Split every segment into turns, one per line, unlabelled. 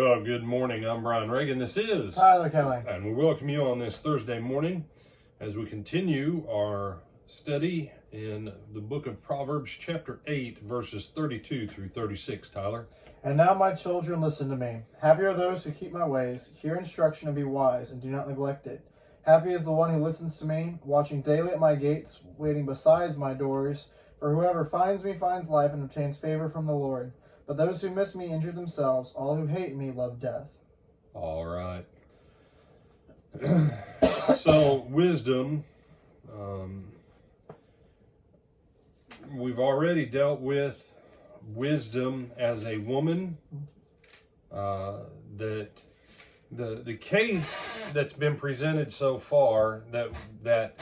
Well, good morning. I'm Brian Reagan. This is
Tyler Kelly.
And we welcome you on this Thursday morning as we continue our study in the book of Proverbs, chapter 8, verses 32 through 36, Tyler.
And now, my children, listen to me. Happy are those who keep my ways, hear instruction, and be wise, and do not neglect it. Happy is the one who listens to me, watching daily at my gates, waiting beside my doors. For whoever finds me finds life and obtains favor from the Lord. But those who miss me injure themselves. All who hate me love death.
All right. So, wisdom. We've already dealt with wisdom as a woman. That the case that's been presented so far that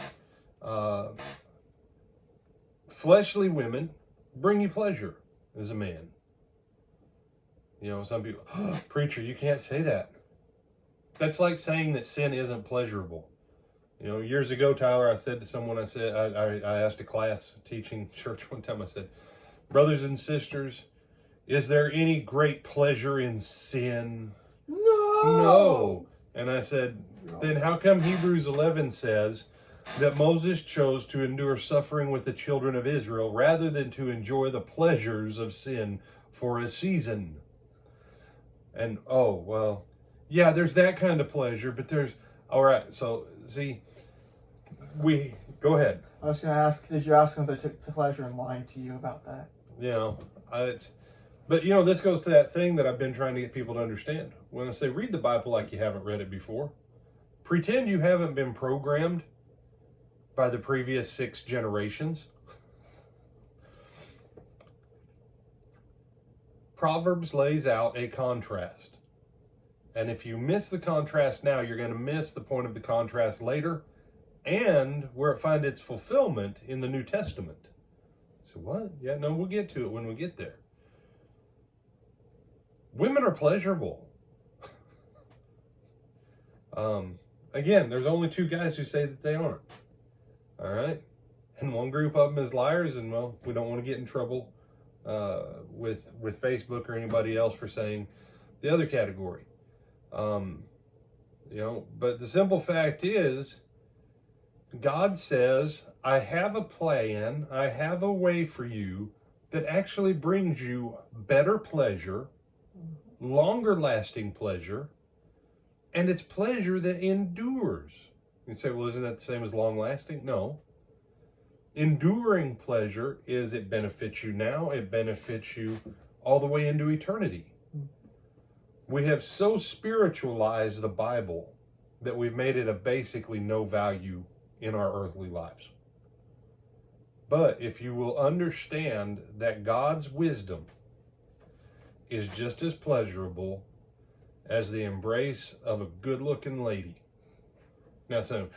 fleshly women bring you pleasure as a man. You know, some people, preacher, you can't say that. That's like saying that sin isn't pleasurable. You know, years ago, Tyler, I said to someone, I asked a class teaching church one time, I said, brothers and sisters, is there any great pleasure in sin? No. And I said, then how come Hebrews 11 says that Moses chose to endure suffering with the children of Israel rather than to enjoy the pleasures of sin for a season? And, oh, well, yeah, there's that kind of pleasure, but there's, all right, so, see, go ahead.
I was going to ask, did you ask them if they took pleasure in lying to you about that?
You know, but, you know, this goes to that thing that I've been trying to get people to understand. When I say read the Bible like you haven't read it before, pretend you haven't been programmed by the previous 6 generations. Proverbs lays out a contrast. And if you miss the contrast now, you're going to miss the point of the contrast later and where it finds its fulfillment in the New Testament. So what? Yeah, no, we'll get to it when we get there. Women are pleasurable. Again, there's only 2 guys who say that they aren't. All right? And one group of them is liars, and, well, we don't want to get in trouble with Facebook or anybody else for saying the other category. You know, but the simple fact is, God says, I have a plan, I have a way for you that actually brings you better pleasure, longer lasting pleasure, and it's pleasure that endures. You say, well, isn't that the same as long lasting? No. Enduring pleasure is it benefits you now, it benefits you all the way into eternity. We have so spiritualized the Bible that we've made it of basically no value in our earthly lives. But if you will understand that God's wisdom is just as pleasurable as the embrace of a good-looking lady. Now, so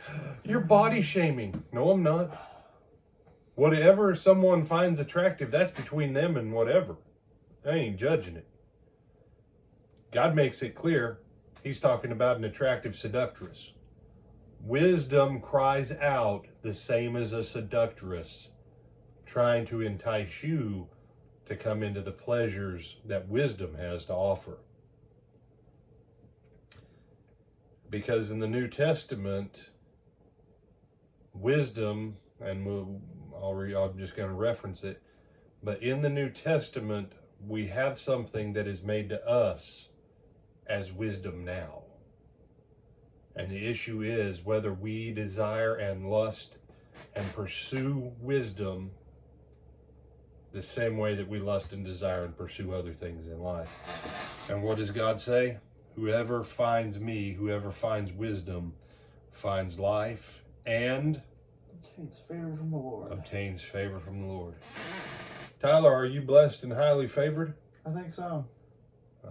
you're body shaming. No, I'm not. Whatever someone finds attractive, that's between them and whatever. I ain't judging it. God makes it clear he's talking about an attractive seductress. Wisdom cries out the same as a seductress, trying to entice you to come into the pleasures that wisdom has to offer. Because in the New Testament, wisdom, and I'm just going to reference it, but in the New Testament, we have something that is made to us as wisdom now. And the issue is whether we desire and lust and pursue wisdom the same way that we lust and desire and pursue other things in life. And what does God say? Whoever finds me, whoever finds wisdom, finds life and
obtains favor from the Lord.
Obtains favor from the Lord. Tyler, are you blessed and highly favored?
I think so.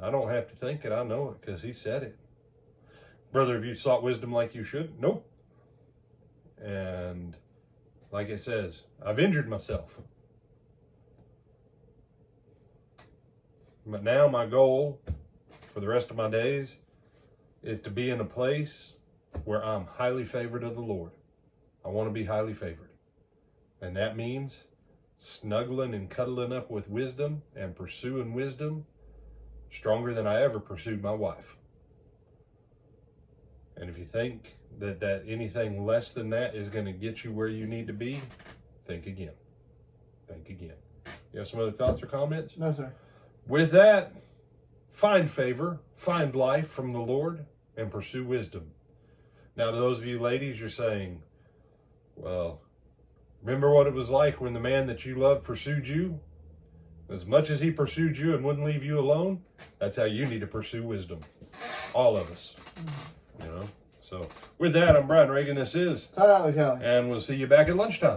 I don't have to think it. I know it because he said it. Brother, have you sought wisdom like you should? Nope. And like it says, I've injured myself. But now my goal for the rest of my days is to be in a place where I'm highly favored of the Lord. I want to be highly favored. And that means snuggling and cuddling up with wisdom and pursuing wisdom stronger than I ever pursued my wife. And if you think that anything less than that is going to get you where you need to be, think again. Think again. You have some other thoughts or comments?
No, sir.
With that, find favor, find life from the Lord, and pursue wisdom. Now, to those of you ladies, you're saying, well, remember what it was like when the man that you loved pursued you? As much as he pursued you and wouldn't leave you alone, that's how you need to pursue wisdom. All of us. You know? So, with that, I'm Brian Reagan. This is
Tyler Kelly.
and we'll see you back at lunchtime.